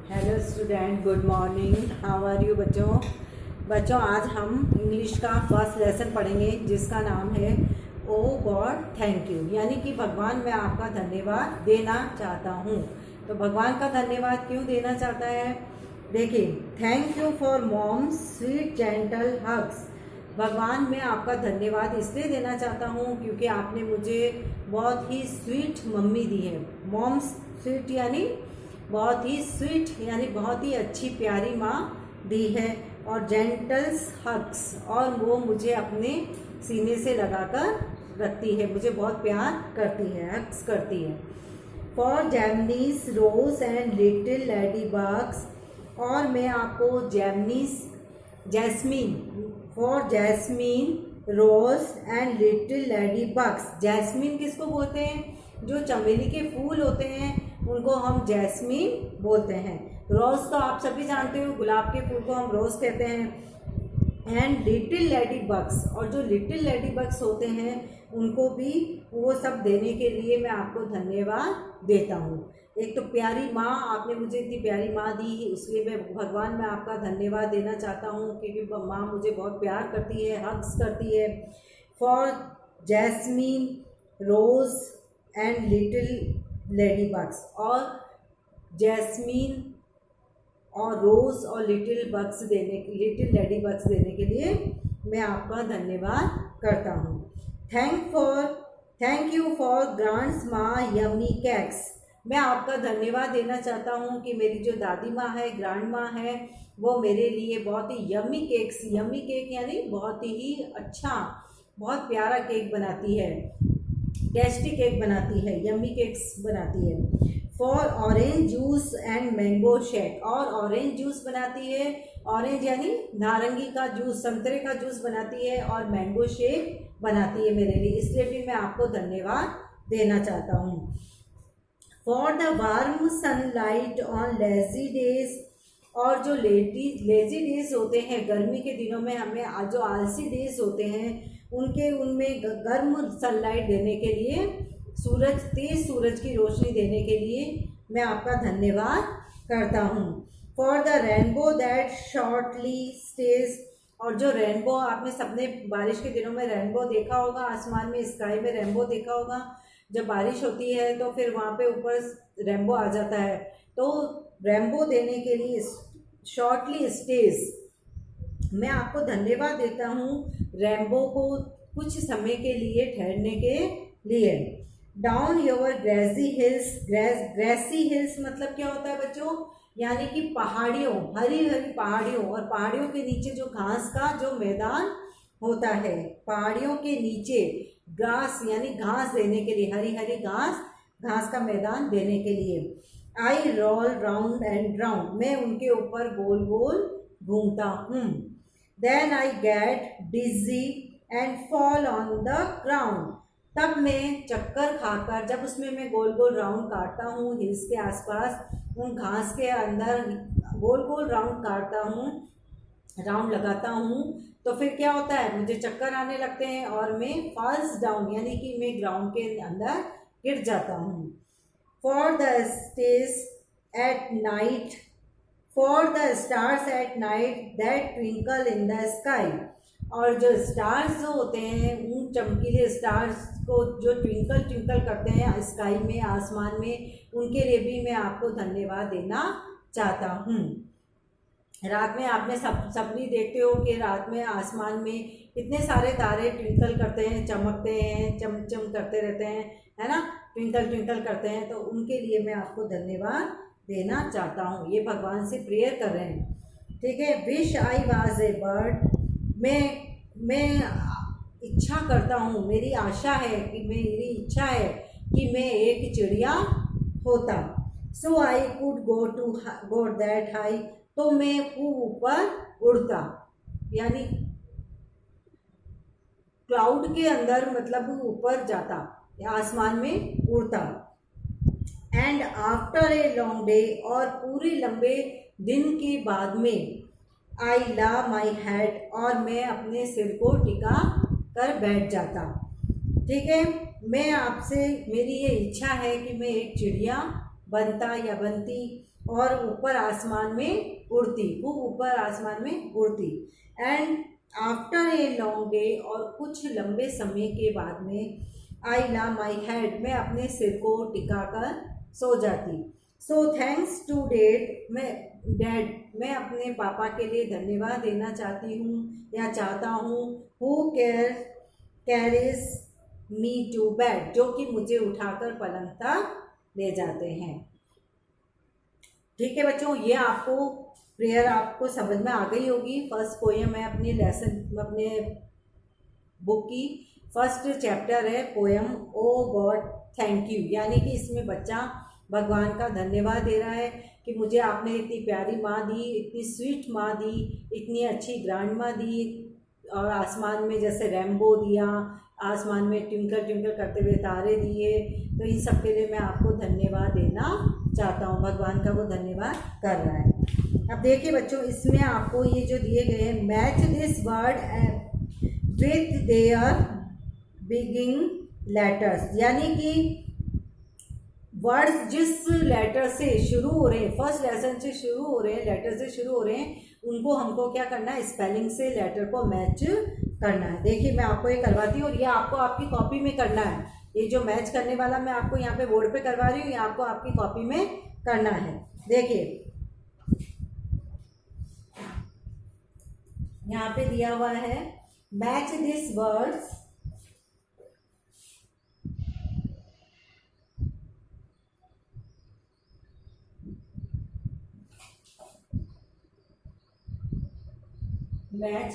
Hello student, good morning. How are you बच्चों आज हम इंग्लिश का फर्स्ट लेसन पढ़ेंगे जिसका नाम है ओ गॉड थैंक यू, यानी कि भगवान मैं आपका धन्यवाद देना चाहता हूँ। तो भगवान का धन्यवाद क्यों देना चाहता है? देखिए, thank you for mom's sweet gentle hugs. भगवान मैं आपका धन्यवाद इसलिए देना चाहता हूँ क्योंकि आपने मुझे बहुत ही स्वीट मम्मी दी है। मॉम्स स्वीट यानी बहुत ही स्वीट यानी बहुत ही अच्छी प्यारी माँ दी है, और जेंटल्स हग्स और वो मुझे अपने सीने से लगाकर रखती है, मुझे बहुत प्यार करती है, हग्स करती है। For jasmines rose and little ladybugs, और मैं आपको jasmine for jasmine rose and little ladybugs. Jasmine किसको बोलते हैं? जो चमेली के फूल होते हैं उनको हम जैस्मीन बोलते हैं। रोज तो आप सभी जानते हो, गुलाब के फूल को हम रोज कहते हैं। एंड लिटिल लेडी बग्स, और जो लिटिल लेडी बग्स होते हैं उनको भी वो सब देने के लिए मैं आपको धन्यवाद देता हूँ। एक तो प्यारी माँ, आपने मुझे इतनी प्यारी माँ दी, इसलिए मैं भगवान मैं आपका धन्यवाद देना चाहता हूँ क्योंकि माँ मुझे बहुत प्यार करती है, हग्स करती है। For jasmine rose and little ladybugs, और जैस्मीन और रोज और लिटिल लेडी बग्स देने के लिए मैं आपका धन्यवाद करता हूँ। थैंक यू फॉर ग्रांड्स माँ यम्मी केक्स। मैं आपका धन्यवाद देना चाहता हूँ कि मेरी जो दादी माँ है, ग्रांड माँ है, वो मेरे लिए बहुत ही यम्मी केक यानी बहुत ही अच्छा, बहुत प्यारा केक बनाती है, टेस्टी केक बनाती है, यम्मी केक्स बनाती है। For orange juice and mango shake, और ऑरेंज जूस बनाती है, ऑरेंज यानी नारंगी का जूस, संतरे का जूस बनाती है, और मैंगो शेक बनाती है मेरे लिए, इसलिए भी मैं आपको धन्यवाद देना चाहता हूँ। For the warm sunlight on lazy days, और जो लेजी डेज होते हैं गर्मी के दिनों में, हमें जो आलसी डेज होते हैं उनमें गर्म सनलाइट देने के लिए, तेज सूरज की रोशनी देने के लिए मैं आपका धन्यवाद करता हूँ। For the rainbow that shortly stage, और जो रेनबो, आपने सबने बारिश के दिनों में रेनबो देखा होगा, आसमान में स्काई में रेनबो देखा होगा। जब बारिश होती है तो फिर वहाँ पे ऊपर रेनबो आ जाता है, तो रेनबो देने के लिए शॉर्टली स्टेज मैं आपको धन्यवाद देता हूँ रेनबो को कुछ समय के लिए ठहरने के लिए। डाउन योर ग्रेसी हिल्स मतलब क्या होता है बच्चों? यानी कि पहाड़ियों, हरी हरी पहाड़ियों, और पहाड़ियों के नीचे जो घास का जो मैदान होता है, पहाड़ियों के नीचे ग्रास यानी घास देने के लिए, हरी हरी घास का मैदान देने के लिए। I roll round and round, मैं उनके ऊपर गोल गोल घूमता हूँ। Then I get dizzy and fall on the ground, तब मैं चक्कर खाकर, जब उसमें मैं गोल गोल राउंड काटता हूँ हिल्स के आसपास, उन घास के अंदर गोल गोल राउंड काटता हूँ, राउंड लगाता हूँ, तो फिर क्या होता है, मुझे चक्कर आने लगते हैं और मैं फॉल्स डाउन यानी कि मैं ग्राउंड के अंदर गिर जाता हूँ। For the stars at night that twinkle in the sky, और जो स्टार्स जो होते हैं, उन चमकीले स्टार्स को जो ट्विंकल करते हैं स्काई में, आसमान में, उनके लिए भी मैं आपको धन्यवाद देना चाहता हूँ। रात में आपने सपनी देखते हो कि रात में आसमान में इतने सारे तारे ट्विंकल करते हैं, चमकते हैं, चमचम करते रहते हैं, है ना, ट्विंकल करते हैं, तो उनके लिए मैं आपको धन्यवाद देना चाहता हूँ। ये भगवान से प्रेयर कर रहे हैं, ठीक है। Wish I was a bird, मैं इच्छा करता हूँ, मेरी आशा है कि मेरी इच्छा है कि मैं एक चिड़िया होता। So I could go that high, तो मैं खूब ऊपर उड़ता, यानी क्लाउड के अंदर, मतलब ऊपर जाता, आसमान में उड़ता। And after a long day, और पूरे लंबे दिन के बाद में, आई ला माई हेड, और मैं अपने सिर को टिका कर बैठ जाता, ठीक है। मैं आपसे, मेरी ये इच्छा है कि मैं एक चिड़िया बनता या बनती, और ऊपर आसमान में उड़ती, खूब ऊपर आसमान में उड़ती। And after a long day, और कुछ लंबे समय के बाद में, आई ला माई हेड, मैं अपने सिर को टिकाकर सो जाती। सो थैंक्स टू डैड, मैं अपने पापा के लिए धन्यवाद देना चाहती हूँ या चाहता हूँ, who carries me to bed, जो कि मुझे उठाकर पलंग तक ले जाते हैं। ठीक है बच्चों, ये आपको प्रेयर आपको समझ में आ गई होगी। फर्स्ट पोएम है अपने बुक की, फर्स्ट चैप्टर है poem O God thank you, यानी कि इसमें बच्चा भगवान का धन्यवाद दे रहा है कि मुझे आपने इतनी प्यारी माँ दी, इतनी स्वीट माँ दी, इतनी अच्छी ग्रैंड माँ दी, और आसमान में जैसे रेनबो दिया, आसमान में ट्विंकल ट्विंकल करते हुए तारे दिए, तो इन सब के लिए मैं आपको धन्यवाद देना चाहता हूँ। भगवान का वो धन्यवाद कर रहा है। अब देखिए बच्चों, इसमें आपको ये जो दिए गए हैं, match this word with their beginning letters, यानी कि वर्ड्स जिस लेटर से शुरू हो रहे हैं, फर्स्ट लेसन से शुरू हो रहे हैं, लेटर से शुरू हो रहे हैं, उनको हमको क्या करना है, स्पेलिंग से लेटर को मैच करना है। देखिए मैं आपको ये करवाती हूँ, और ये आपको आपकी कॉपी में करना है। ये जो मैच करने वाला मैं आपको यहाँ पे बोर्ड पे करवा रही हूँ, ये आपको आपकी कॉपी में करना है। देखिए यहाँ पे दिया हुआ है, match this words match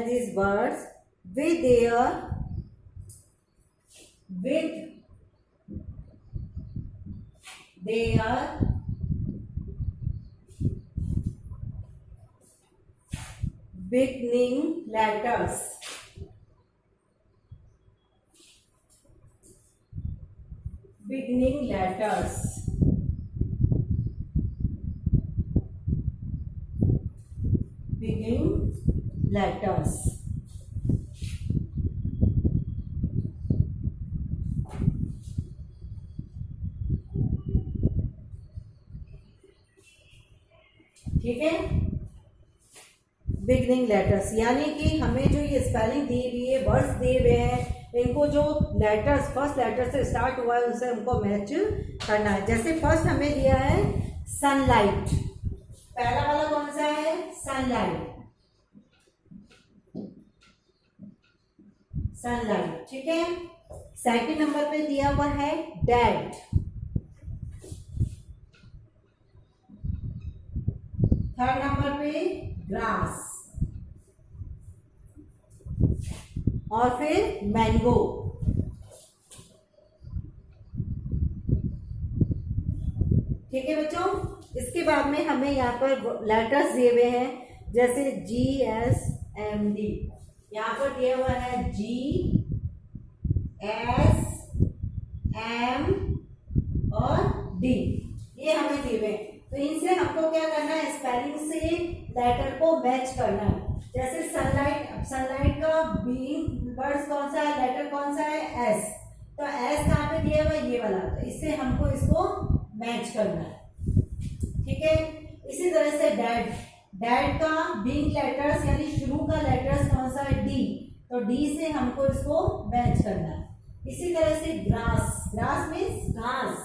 these words with their beginning letters. Beginning letters. Beginning letters. ठीक है, बिगनिंग लेटर्स, यानी कि हमें जो ये स्पेलिंग दी हुई है, वर्ड्स दिए हुए हैं, इनको जो लेटर्स फर्स्ट लेटर से स्टार्ट हुआ है उनसे हमको मैच करना है। जैसे फर्स्ट हमें दिया है सनलाइट, पहला वाला कौन सा है, सनलाइट, सनलाइट, ठीक है। सेकंड नंबर पे दिया हुआ है डैड, थर्ड नंबर पे ग्रास, और फिर मैंगो। ठीक है बच्चों, इसके बाद में हमें यहाँ पर लेटर्स दिए हुए हैं, जैसे GSMD, यहाँ पर दिया हुआ है GSM और D, ये हमें दिए हुए हैं। तो इनसे हमको क्या करना है, स्पेलिंग से लेटर को मैच करना है। जैसे सनलाइट, सनलाइट का बीइंग वर्ड्स कौन सा है, लेटर कौन सा है, S, तो S कहाँ पे दिया हुआ है, ये वाला, तो इससे हमको इसको मैच करना है। ठीक है, इसी तरह से डैड, डैड का बीइंग लेटर्स यानी शुरू का लेटर्स कौन सा है, D, तो D से हमको इसको मैच करना है। इसी तरह से ग्रास, ग्रास मीन्स घास,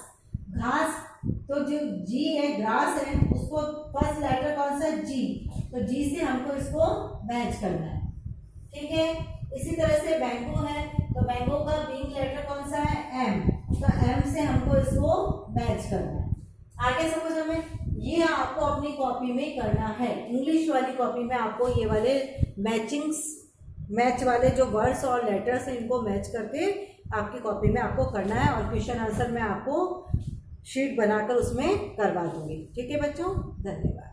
घास, तो जो G है, ग्रास है, उसको फर्स्ट लेटर कौन सा, G, तो G से हमको इसको मैच करना है। ठीक है, इसी तरह से मैंगो है, तो मैंगो का बीइंग लेटर कौन सा है, M, तो M से हमको इसको मैच करना है। आगे समझ हमें, ये आपको अपनी कॉपी में करना है। इंग्लिश वाली कॉपी में आपको ये वाले मैच वाले जो वर्ड्स और लेटर्स हैं, इनको मैच करके आपकी कॉपी में आपको करना है, और क्वेश्चन आंसर मैं आपको शीट बनाकर उसमें करवा दूंगी। ठीक है बच्चों, धन्यवाद।